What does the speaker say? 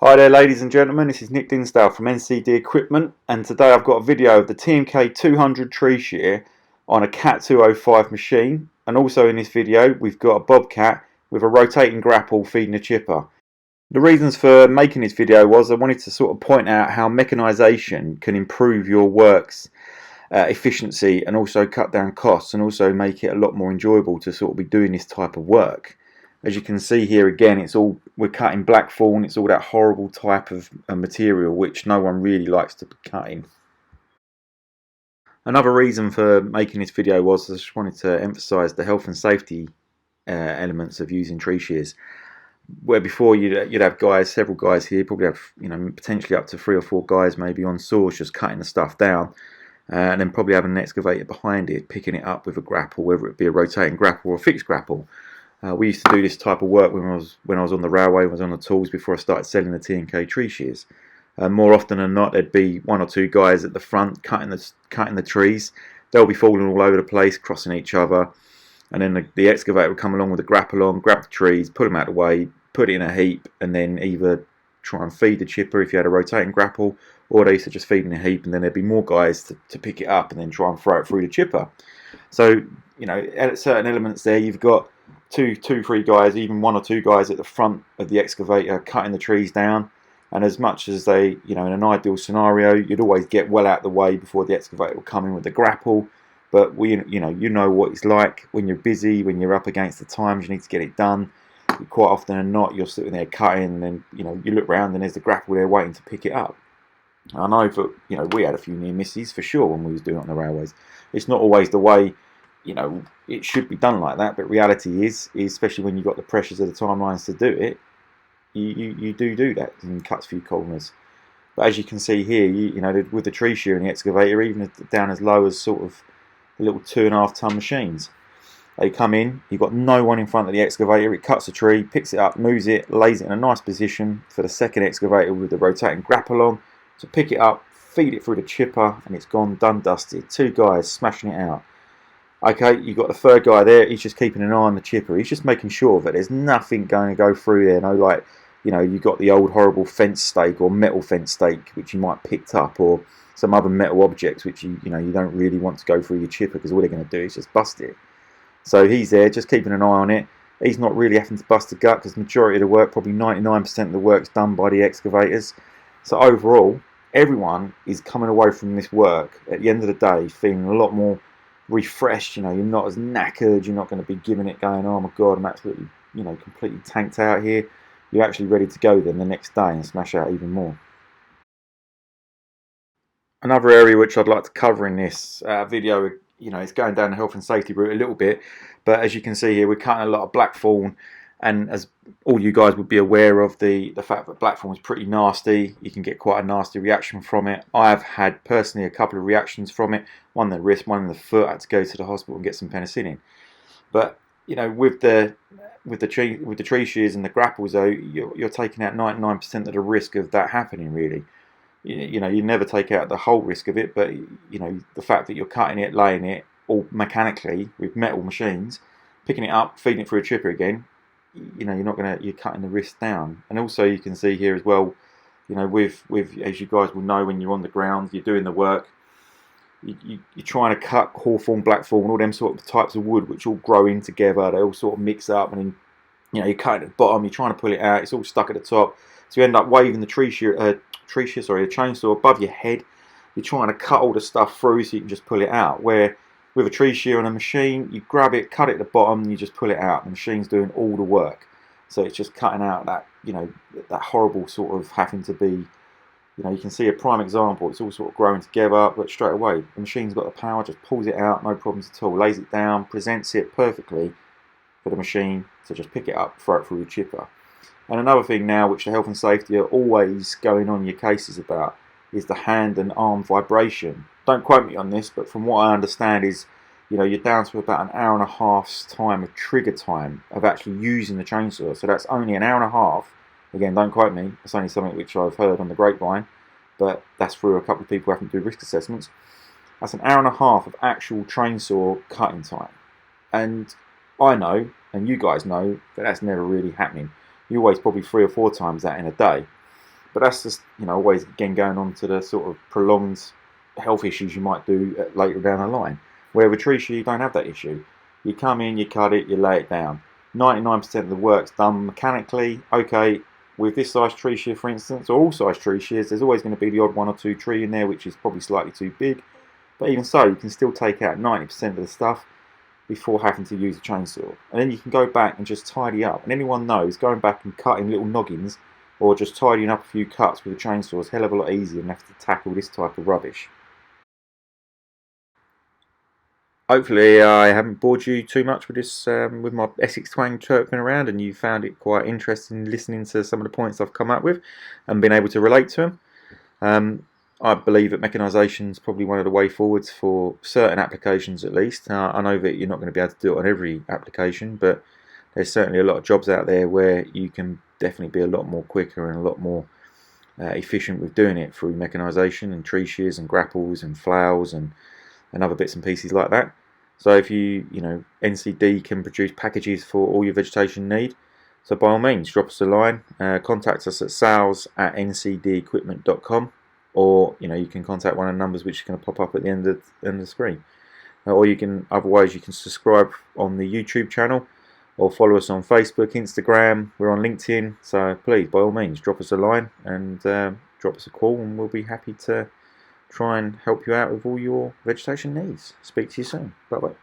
Hi there ladies and gentlemen, this is Nick Dinsdale from NCD Equipment, and today I've got a video of the TMK 200 tree shear on a CAT 205 machine, and also in this video we've got a bobcat with a rotating grapple feeding a chipper. The reasons for making this video was I wanted to sort of point out how mechanisation can improve your work's efficiency and also cut down costs and also make it a lot more enjoyable to sort of be doing this type of work. As you can see here again, we're cutting blackthorn. It's all that horrible type of material which no one really likes to be cutting. Another reason for making this video was I just wanted to emphasise the health and safety elements of using tree shears. Where before you'd have guys, several guys here, probably have potentially up to 3 or 4 guys maybe on saws just cutting the stuff down, and then probably having an excavator behind it picking it up with a grapple, whether it be a rotating grapple or a fixed grapple. We used to do this type of work when I was on the railway, when I was on the tools before I started selling the TMK tree shears. More often than not, there'd be 1 or 2 guys at the front cutting the trees. They'll be falling all over the place, crossing each other, and then the excavator would come along with the grapple on, grab the trees, put them out of the way, put it in a heap, and then either try and feed the chipper if you had a rotating grapple, or they used to just feed in a heap, and then there'd be more guys to pick it up and then try and throw it through the chipper. So at certain elements there, you've got 2, 3 guys, even 1 or 2 guys at the front of the excavator cutting the trees down, and as much as they, in an ideal scenario, you'd always get well out of the way before the excavator will come in with the grapple. But you know what it's like when you're busy, when you're up against the times, you need to get it done. Quite often than not, you're sitting there cutting, and then you look around and there's the grapple there waiting to pick it up. I know that we had a few near misses for sure when we was doing it on the railways. It's not always the way it should be done like that, but reality is especially when you've got the pressures of the timelines to do it, you do that and cuts a few corners. But as you can see here, with the tree shear and the excavator, even down as low as sort of the little 2.5 ton machines, they come in, you've got no one in front of the excavator, it cuts a tree, picks it up, moves it, lays it in a nice position for the second excavator with the rotating grapple on to pick it up, feed it through the chipper, and it's gone, done, dusted. 2 guys smashing it out. Okay, you've got the 3rd guy there, he's just keeping an eye on the chipper. He's just making sure that there's nothing going to go through there. No, like, you've got the old horrible fence stake or metal fence stake which you might have picked up, or some other metal objects which you don't really want to go through your chipper because all they're going to do is just bust it. So he's there just keeping an eye on it. He's not really having to bust a gut because the majority of the work, probably 99% of the work's done by the excavators. So overall, everyone is coming away from this work at the end of the day feeling a lot more refreshed. You're not as knackered, you're not going to be giving it going, oh my god, I'm absolutely completely tanked out here. You're actually ready to go then the next day and smash out even more. Another area which I'd like to cover in this video, is going down the health and safety route a little bit, but as you can see here, we're cutting a lot of blackthorn, and as all you guys would be aware of, the fact that blackthorn is pretty nasty. You can get quite a nasty reaction from it. I've had personally a couple of reactions from it, one in the wrist, one in the foot. I had to go to the hospital and get some penicillin. But with the tree shears and the grapples, though, you're taking out 99% of the risk of that happening, really. You never take out the whole risk of it, but the fact that you're cutting it, laying it all mechanically with metal machines, picking it up, feeding it through a chipper again, you're cutting the risk down. And also you can see here as well, with as you guys will know, when you're on the ground, you're doing the work, you're trying to cut hawthorn, blackthorn, all them sort of types of wood which all grow in together. They all sort of mix up, and then you're cutting at the bottom, you're trying to pull it out, it's all stuck at the top, so you end up waving the the chainsaw above your head. You're trying to cut all the stuff through so you can just pull it out, where with a tree shear on a machine, you grab it, cut it at the bottom, and you just pull it out. The machine's doing all the work. So it's just cutting out that, that horrible sort of having to be, you can see a prime example. It's all sort of growing together, but straight away, the machine's got the power, just pulls it out, no problems at all, lays it down, presents it perfectly for the machine to just pick it up, throw it through the chipper. And another thing now, which the health and safety are always going on your cases about, is the hand and arm vibration. Don't quote me on this, but from what I understand is, you're down to about 1.5 hours time of trigger time of actually using the chainsaw. So that's only 1.5 hours. Again, don't quote me. It's only something which I've heard on the grapevine, but that's through a couple of people having to do risk assessments. That's 1.5 hours of actual chainsaw cutting time. And I know, and you guys know, that that's never really happening. You always probably 3 or 4 times that in a day. But that's just, always again going on to the sort of prolonged health issues you might do later down the line. Where with tree shear you don't have that issue. You come in, you cut it, you lay it down. 99% of the work's done mechanically. Okay, with this size tree shear, for instance, or all size tree shears, there's always going to be the odd one or two tree in there which is probably slightly too big. But even so, you can still take out 90% of the stuff before having to use a chainsaw. And then you can go back and just tidy up. And anyone knows going back and cutting little noggins or just tidying up a few cuts with a chainsaw is a hell of a lot easier than having to tackle this type of rubbish. Hopefully I haven't bored you too much with this, with my Essex twang chirping around, and you found it quite interesting listening to some of the points I've come up with and been able to relate to them. I believe that mechanisation is probably one of the way forwards for certain applications at least. I know that you're not going to be able to do it on every application, but there's certainly a lot of jobs out there where you can definitely be a lot more quicker and a lot more efficient with doing it through mechanisation and tree shears and grapples and flails and other bits and pieces like that. So if NCD can produce packages for all your vegetation need, so by all means drop us a line, contact us at sales@ncdequipment.com, or you can contact one of the numbers which is going to pop up at the end of the screen. Or otherwise you can subscribe on the YouTube channel or follow us on Facebook, Instagram, we're on LinkedIn, so please by all means drop us a line and drop us a call, and we'll be happy to try and help you out with all your vegetation needs. Speak to you soon. Bye bye.